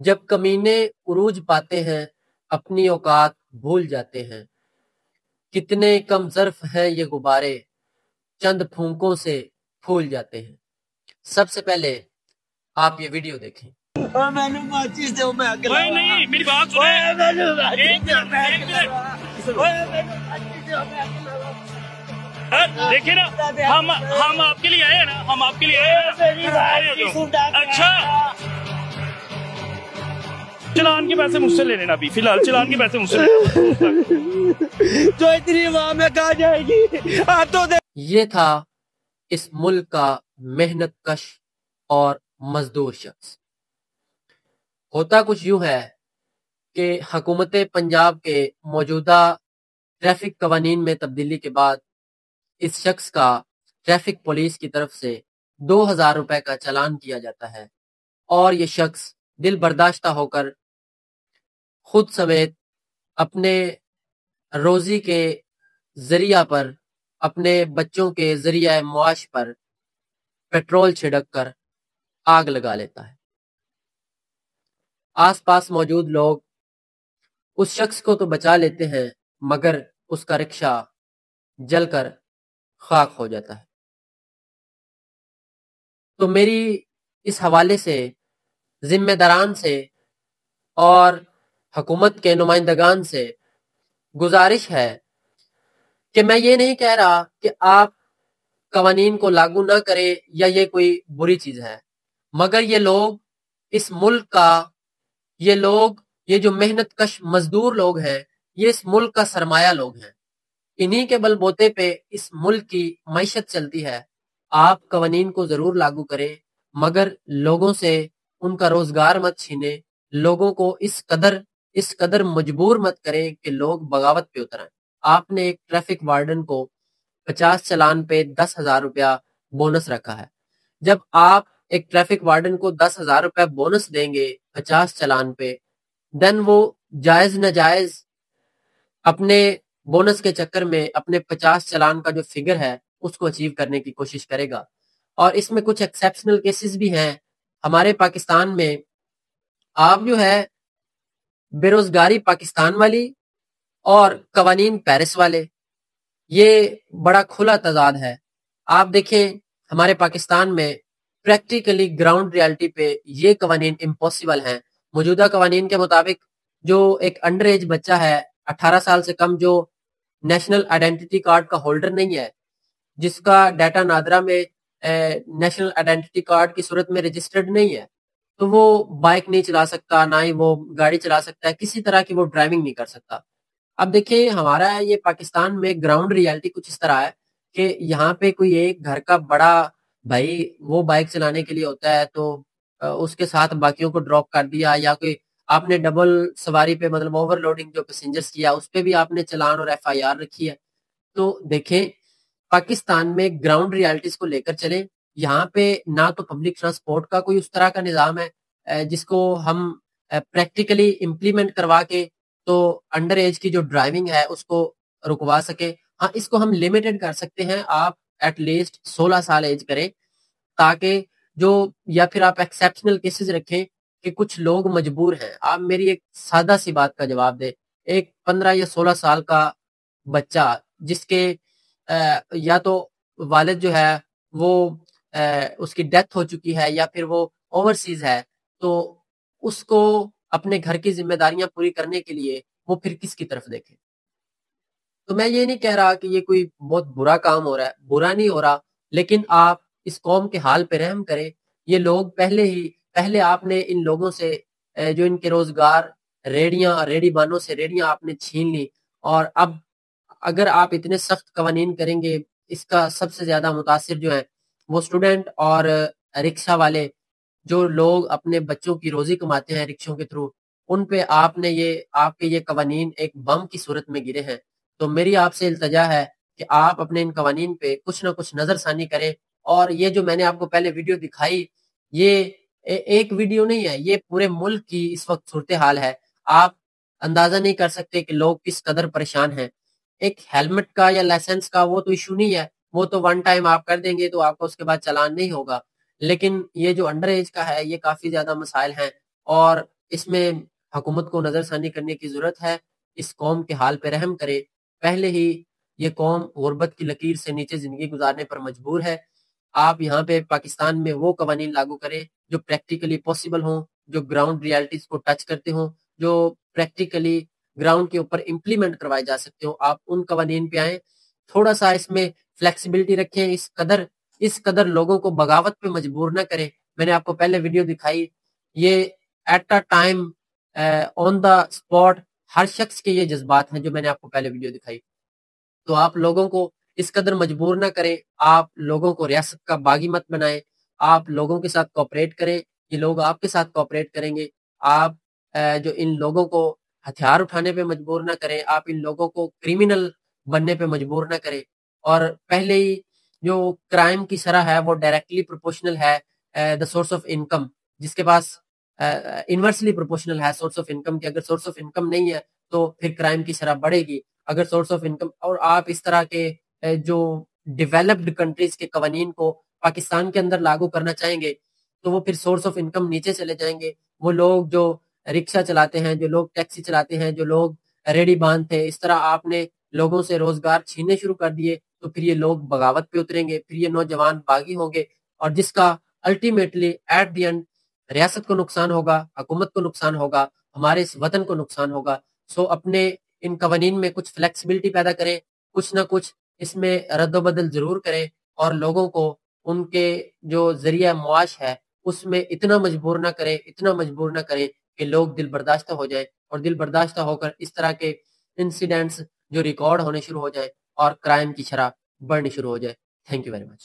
جب کمینے عروج پاتے ہیں اپنی اوقات بھول جاتے ہیں، کتنے کم ظرف ہیں یہ غبارے، چند پھونکوں سے پھول جاتے ہیں۔ سب سے پہلے آپ یہ ویڈیو دیکھیں۔ نہیں میری بات دیکھیں نا، ہم آپ کے لیے آئے ہیں نا، ہم آپ کے لیے آئے ہیں۔ اچھا چلان کے پیسے مجھ سے لے لینا، ابھی فی الحال چلان کے پیسے مجھ سے لے جو اتنی ماں میں کہا جائے گی۔ یہ تھا اس ملک کا محنت کش اور مزدور شخص۔ ہوتا کچھ یوں ہے کہ حکومت پنجاب کے موجودہ ٹریفک قوانین میں تبدیلی کے بعد اس شخص کا ٹریفک پولیس کی طرف سے 2000 روپے کا چلان کیا جاتا ہے، اور یہ شخص دل برداشتہ ہو کر خود سمیت اپنے روزی کے ذریعہ پر، اپنے بچوں کے ذریعہ معاش پر پیٹرول چھڑک کر آگ لگا لیتا ہے۔ آس پاس موجود لوگ اس شخص کو تو بچا لیتے ہیں، مگر اس کا رکشہ جل کر خاک ہو جاتا ہے۔ تو میری اس حوالے سے ذمہ داران سے اور حکومت کے نمائندگان سے گزارش ہے کہ میں یہ نہیں کہہ رہا کہ آپ قوانین کو لاگو نہ کریں یا یہ کوئی بری چیز ہے، مگر یہ لوگ اس ملک کا، یہ جو محنت کش مزدور لوگ ہیں، یہ اس ملک کا سرمایہ لوگ ہیں، انہی کے بل بوتے پہ اس ملک کی معیشت چلتی ہے۔ آپ قوانین کو ضرور لاگو کریں، مگر لوگوں سے ان کا روزگار مت چھینیں، لوگوں کو اس قدر مجبور مت کریں کہ لوگ بغاوت پہ اتریں۔ آپ نے ایک ٹریفک وارڈن کو 50 چلان پہ 10,000 روپیہ بونس رکھا ہے۔ جب آپ ایک ٹریفک وارڈن کو 10,000 روپے بونس دیں گے 50 چلان پہ، دن وہ جائز ناجائز اپنے بونس کے چکر میں اپنے 50 چلان کا جو فگر ہے اس کو اچیو کرنے کی کوشش کرے گا۔ اور اس میں کچھ ایکسیپشنل کیسز بھی ہیں ہمارے پاکستان میں۔ آپ جو ہے بے روزگاری پاکستان والی اور قوانین پیرس والے، یہ بڑا کھلا تضاد ہے۔ آپ دیکھیں ہمارے پاکستان میں پریکٹیکلی گراؤنڈ ریالٹی پہ یہ قوانین امپوسیبل ہیں۔ موجودہ قوانین کے مطابق جو ایک انڈر ایج بچہ ہے، 18 سال سے کم، جو نیشنل آئیڈینٹی کارڈ کا ہولڈر نہیں ہے، جس کا ڈیٹا نادرا میں نیشنل آئیڈینٹی کارڈ کی صورت میں رجسٹرڈ نہیں ہے، تو وہ بائک نہیں چلا سکتا، نہ ہی وہ گاڑی چلا سکتا ہے، کسی طرح کی وہ ڈرائیونگ نہیں کر سکتا۔ اب دیکھیں ہمارا یہ پاکستان میں گراؤنڈ ریالٹی کچھ اس طرح ہے کہ یہاں پہ کوئی ایک گھر کا بڑا بھائی وہ بائک چلانے کے لیے ہوتا ہے تو اس کے ساتھ باقیوں کو ڈراپ کر دیا، یا کوئی آپ نے ڈبل سواری پہ مطلب اوور لوڈنگ جو پیسنجرز کیا اس پہ بھی آپ نے چلان اور ایف آئی آر رکھی ہے۔ تو دیکھیں پاکستان میں گراؤنڈ ریالٹیز کو لے کر چلیں، یہاں پہ نہ تو پبلک ٹرانسپورٹ کا کوئی اس طرح کا نظام ہے جس کو ہم پریکٹیکلی امپلیمنٹ کروا کے تو انڈر ایج کی جو ڈرائیونگ ہے اس کو رکوا سکے۔ ہاں اس کو ہم لیمیٹڈ کر سکتے ہیں، آپ ایٹ لیسٹ 16 سال ایج کریں، تاکہ جو، یا پھر آپ ایکسیپشنل کیسز رکھیں کہ کچھ لوگ مجبور ہیں۔ آپ میری ایک سادہ سی بات کا جواب دیں، ایک 15 یا 16 سال کا بچہ جس کے یا تو والد جو ہے وہ اس کی ڈیتھ ہو چکی ہے یا پھر وہ اوورسیز ہے، تو اس کو اپنے گھر کی ذمہ داریاں پوری کرنے کے لیے وہ پھر کس کی طرف دیکھے؟ تو میں یہ نہیں کہہ رہا کہ یہ کوئی بہت برا کام ہو رہا ہے، برا نہیں ہو رہا، لیکن آپ اس قوم کے حال پہ رحم کریں۔ یہ لوگ پہلے آپ نے ان لوگوں سے جو ان کے روزگار ریڑی بانوں سے ریڑیاں آپ نے چھین لی، اور اب اگر آپ اتنے سخت قوانین کریں گے، اس کا سب سے زیادہ متاثر جو ہیں وہ اسٹوڈنٹ اور رکشہ والے، جو لوگ اپنے بچوں کی روزی کماتے ہیں رکشوں کے تھرو، ان پہ آپ کے یہ قوانین ایک بم کی صورت میں گرے ہیں۔ تو میری آپ سے التجا ہے کہ آپ اپنے ان قوانین پہ کچھ نہ کچھ نظر ثانی کریں۔ اور یہ جو میں نے آپ کو پہلے ویڈیو دکھائی، یہ ایک ویڈیو نہیں ہے، یہ پورے ملک کی اس وقت صورتحال ہے۔ آپ اندازہ نہیں کر سکتے کہ لوگ کس قدر پریشان ہیں۔ ایک ہیلمٹ کا یا لائسنس کا وہ تو ایشو نہیں ہے، وہ تو ون ٹائم آپ کر دیں گے تو آپ کو اس کے بعد چلان نہیں ہوگا، لیکن یہ جو انڈر ایج کا ہے یہ کافی زیادہ مسائل ہیں۔ اور اس میں حکومت کو نظر ثانی کرنے کی ضرورت ہے. اس قوم کے حال پہ رحم کرے. پہلے ہی یہ قوم غربت کی لکیر سے نیچے زندگی گزارنے پر مجبور ہے. آپ یہاں پہ پاکستان میں وہ قوانین لاگو کریں جو پریکٹیکلی پاسبل ہوں، جو گراؤنڈ ریالٹیز کو ٹچ کرتے ہوں، جو پریکٹیکلی گراؤنڈ کے اوپر امپلیمنٹ کروائے جا سکتے ہوں. آپ ان قوانین پہ آئیں. تھوڑا سا اس میں فلیکسیبلٹی رکھیں. اس قدر لوگوں کو بغاوت پہ مجبور نہ کریں. میں نے آپ کو پہلے ویڈیو دکھائی، یہ at a time on the spot ہر شخص کے یہ جذبات ہیں جو میں نے آپ کو پہلے ویڈیو دکھائی. تو آپ لوگوں کو اس قدر مجبور نہ کریں. آپ لوگوں کو ریاست کا باغی مت بنائیں. آپ لوگوں کے ساتھ کوآپریٹ کریں. یہ لوگ آپ کے ساتھ کوآپریٹ کریں گے. آپ جو ان لوگوں کو ہتھیار اٹھانے پہ مجبور نہ کریں. آپ ان لوگوں کو کرمنل بننے پہ مجبور نہ کریں. اور پہلے ہی جو کرائم کی شرح ہے وہ ڈائریکٹلی پروپورشنل ہے دا سورس آف انکم، جس کے پاس انورسلی پروپورشنل ہے سورس آف انکم کی. اگر سورس آف انکم نہیں ہے تو پھر کرائم کی شرح بڑھے گی. اگر سورس آف انکم، اور آپ اس طرح کے جو ڈیولپڈ کنٹریز کے قوانین کو پاکستان کے اندر لاگو کرنا چاہیں گے تو وہ پھر سورس آف انکم نیچے چلے جائیں گے. وہ لوگ جو رکشہ چلاتے ہیں، جو لوگ ٹیکسی چلاتے ہیں، جو لوگ ریڑی باندھتے ہیں، اس طرح آپ نے لوگوں سے روزگار چھیننے شروع کر دیے تو پھر یہ لوگ بغاوت پہ اتریں گے. پھر یہ نوجوان باغی ہوں گے اور جس کا الٹیمیٹلی ایٹ دی اینڈ ریاست کو نقصان ہوگا، حکومت کو نقصان ہوگا، ہمارے اس وطن کو نقصان ہوگا. سو اپنے ان قوانین میں کچھ فلیکسیبلٹی پیدا کریں، کچھ نہ کچھ اس میں رد و بدل ضرور کریں، اور لوگوں کو ان کے جو ذریعہ معاش ہے اس میں اتنا مجبور نہ کریں کہ لوگ دل برداشتہ ہو جائیں، اور دل برداشتہ ہو کر اس طرح کے انسیڈنٹس جو ریکارڈ ہونے شروع ہو جائیں اور کرائم کی شرح بڑھنی شروع ہو جائے. Thank you very much.